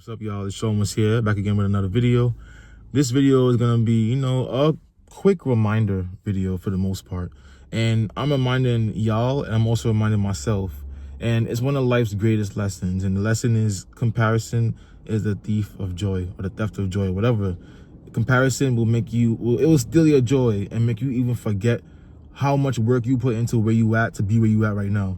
What's up, y'all? It's Showmas here, back again with another video. This video is gonna be, a quick reminder video for the most part. And I'm reminding y'all, and I'm also reminding myself. And it's one of life's greatest lessons. And the lesson is comparison is the thief of joy, or the theft of joy, whatever. Comparison will it will steal your joy and make you even forget how much work you put into where you at to be where you at right now.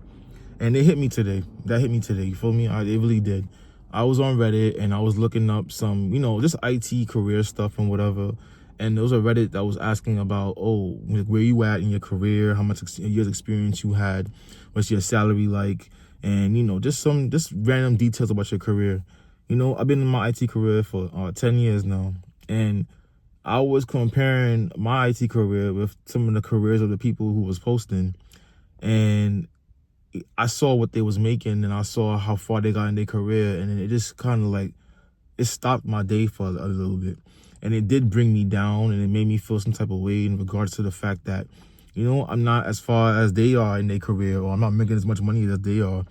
And it hit me today. That hit me today. You feel me? It really did. I was on Reddit and I was looking up some, just IT career stuff and whatever. And there was a Reddit that was asking about, where you at in your career, how much years experience you had, what's your salary like, and, just random details about your career. I've been in my IT career for 10 years now. And I was comparing my IT career with some of the careers of the people who was posting. And I saw what they was making and I saw how far they got in their career, and it just kind of it stopped my day for a little bit. And it did bring me down, and it made me feel some type of way in regards to the fact that, I'm not as far as they are in their career, or I'm not making as much money as they are.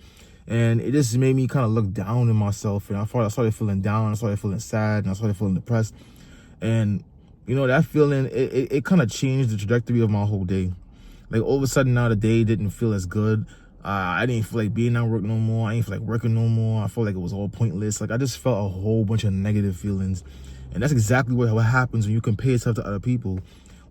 And it just made me kind of look down in myself, and I started feeling down, I started feeling sad, and I started feeling depressed. And, that feeling, it kind of changed the trajectory of my whole day. Like, all of a sudden now the day didn't feel as good. I didn't feel like being at work no more. I didn't feel like working no more. I felt like it was all pointless. Like, I just felt a whole bunch of negative feelings. And that's exactly what happens when you compare yourself to other people.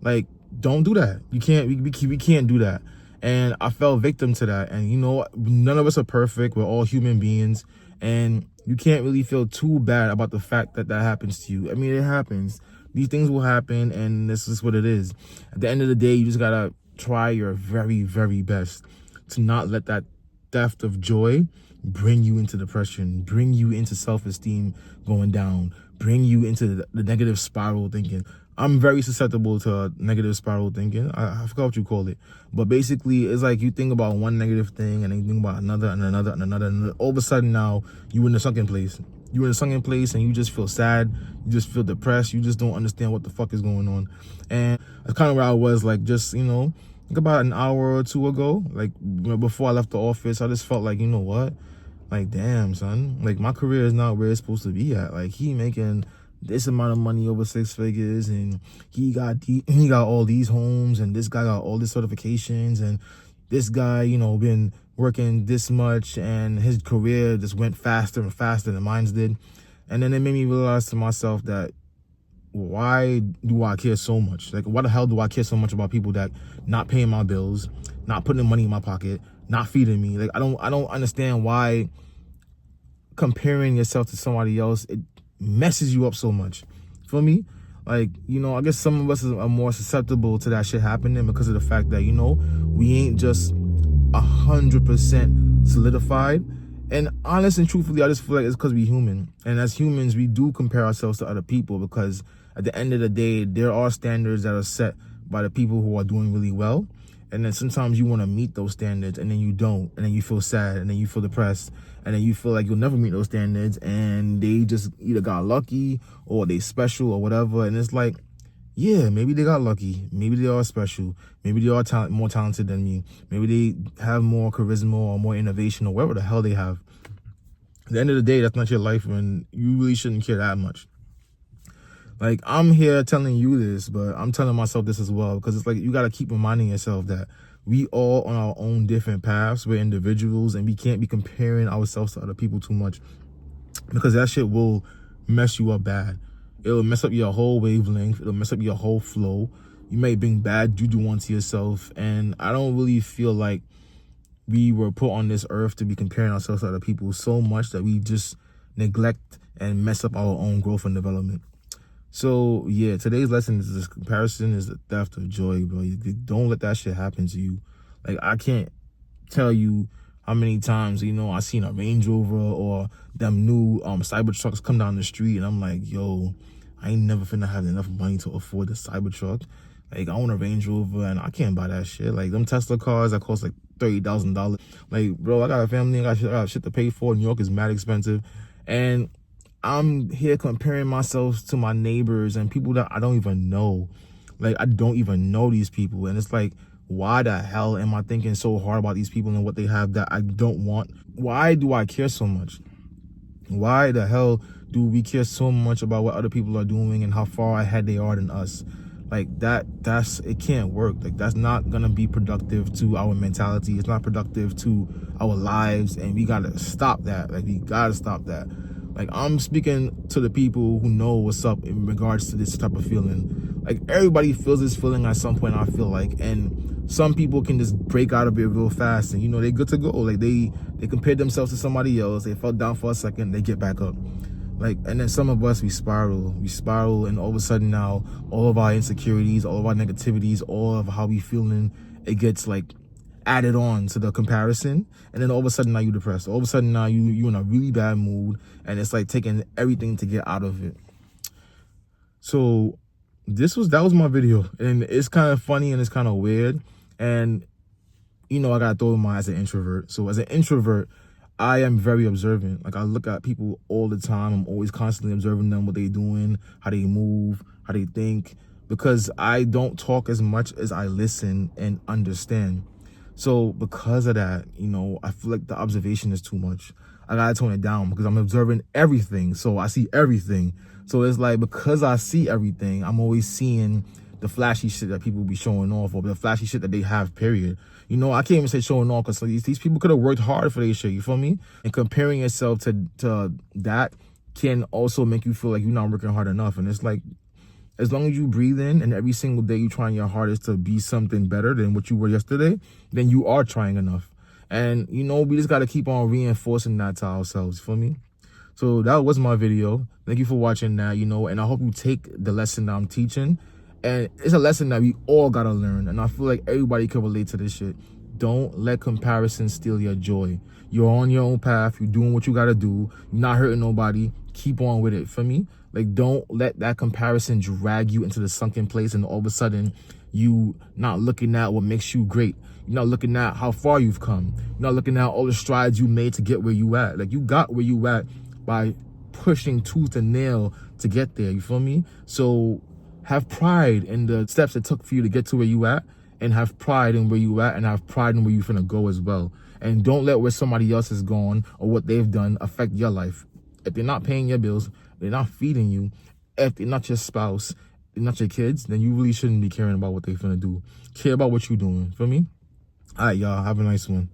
Like, don't do that. You can't, we can't do that. And I fell victim to that. And, none of us are perfect. We're all human beings. And you can't really feel too bad about the fact that that happens to you. I mean, it happens. These things will happen, and this is what it is. At the end of the day, you just gotta try your very, very best to not let that theft of joy bring you into depression, bring you into self-esteem going down, bring you into the negative spiral thinking. I'm very susceptible to negative spiral thinking. I forgot what you call it. But basically, it's like you think about one negative thing and then you think about another and another and another. And all of a sudden now, you're in a sunken place. You're in a sunken place and you just feel sad. You just feel depressed. You just don't understand what the fuck is going on. And that's kind of where I was, like about an hour or two ago, before I left the office. I just felt like, you know what? Like, damn, son. Like, my career is not where it's supposed to be at. Like, he making this amount of money, over 6 figures, and he got all these homes, and this guy got all these certifications, and this guy, been working this much, and his career just went faster and faster than mine did. And then it made me realize to myself that, why do I care so much? Like, why the hell do I care so much about people that not paying my bills, not putting money in my pocket, not feeding me? Like, I don't understand why comparing yourself to somebody else, it messes you up so much. Feel me? Like, I guess some of us are more susceptible to that shit happening because of the fact that, we ain't just 100% solidified. And honest and truthfully, I just feel like it's because we're human. And as humans, we do compare ourselves to other people because at the end of the day, there are standards that are set by the people who are doing really well. And then sometimes you want to meet those standards and then you don't. And then you feel sad and then you feel depressed. And then you feel like you'll never meet those standards. And they just either got lucky or they special or whatever. And it's like, yeah, maybe they got lucky. Maybe they are special. Maybe they are more talented than me. Maybe they have more charisma or more innovation or whatever the hell they have. At the end of the day, that's not your life, and you really shouldn't care that much. Like, I'm here telling you this, but I'm telling myself this as well, because it's like you got to keep reminding yourself that we all on our own different paths. We're individuals, and we can't be comparing ourselves to other people too much, because that shit will mess you up bad. It'll mess up your whole wavelength. It'll mess up your whole flow. You may bring bad juju onto yourself, and I don't really feel like we were put on this earth to be comparing ourselves to other people so much that we just neglect and mess up our own growth and development. So, yeah, today's lesson is this: comparison is the theft of joy, bro. Don't let that shit happen to you. Like, I can't tell you how many times, I seen a Range Rover or them new Cybertrucks come down the street, and I'm like, yo, I ain't never finna have enough money to afford the Cybertruck. Like, I want a Range Rover, and I can't buy that shit. Like, them Tesla cars that cost like $30,000. Like, bro, I got a family, I got shit to pay for. New York is mad expensive. And I'm here comparing myself to my neighbors and people that I don't even know. Like, I don't even know these people. And it's like, why the hell am I thinking so hard about these people and what they have that I don't want? Why do I care so much? Why the hell do we care so much about what other people are doing and how far ahead they are than us? Like that's it can't work. Like that's not gonna be productive to our mentality. It's not productive to our lives, and we gotta stop that. Like we gotta stop that. Like I'm speaking to the people who know what's up in regards to this type of feeling. Like everybody feels this feeling at some point, I feel like, and some people can just break out of it real fast, and they're good to go. Like they compared themselves to somebody else, they fell down for a second, they get back up. Like, and then some of us, we spiral, and all of a sudden now, all of our insecurities, all of our negativities, all of how we feeling, it gets like added on to the comparison, and then all of a sudden now you're depressed. All of a sudden now you're in a really bad mood, and it's like taking everything to get out of it. So that was my video, and it's kind of funny and it's kind of weird, and I gotta throw in my as an introvert. So as an introvert, I am very observant. Like I look at people all the time. I'm always constantly observing them, what they doing, how they move, how they think, because I don't talk as much as I listen and understand. So because of that, I feel like the observation is too much. I gotta tone it down because I'm observing everything. So I see everything. So it's like, because I see everything, I'm always seeing the flashy shit that people be showing off, or the flashy shit that they have, period. I can't even say showing off, because these people could have worked hard for their shit, you feel me? And comparing yourself to that can also make you feel like you're not working hard enough. And it's like, as long as you breathe in and every single day you're trying your hardest to be something better than what you were yesterday, then you are trying enough. And, we just got to keep on reinforcing that to ourselves, you feel me? So that was my video. Thank you for watching that, and I hope you take the lesson that I'm teaching. And it's a lesson that we all got to learn. And I feel like everybody can relate to this shit. Don't let comparison steal your joy. You're on your own path. You're doing what you got to do. You're not hurting nobody. Keep on with it, for me. Like, don't let that comparison drag you into the sunken place, and all of a sudden you not looking at what makes you great. You're not looking at how far you've come. You're not looking at all the strides you made to get where you at. Like, you got where you at by pushing tooth and nail to get there, you feel me? So have pride in the steps it took for you to get to where you at, and have pride in where you at, and have pride in where you're finna go as well. And don't let where somebody else has gone or what they've done affect your life. If they're not paying your bills, they're not feeding you, if they're not your spouse, they're not your kids, then you really shouldn't be caring about what they're finna do. Care about what you're doing, feel me? All right, y'all, have a nice one.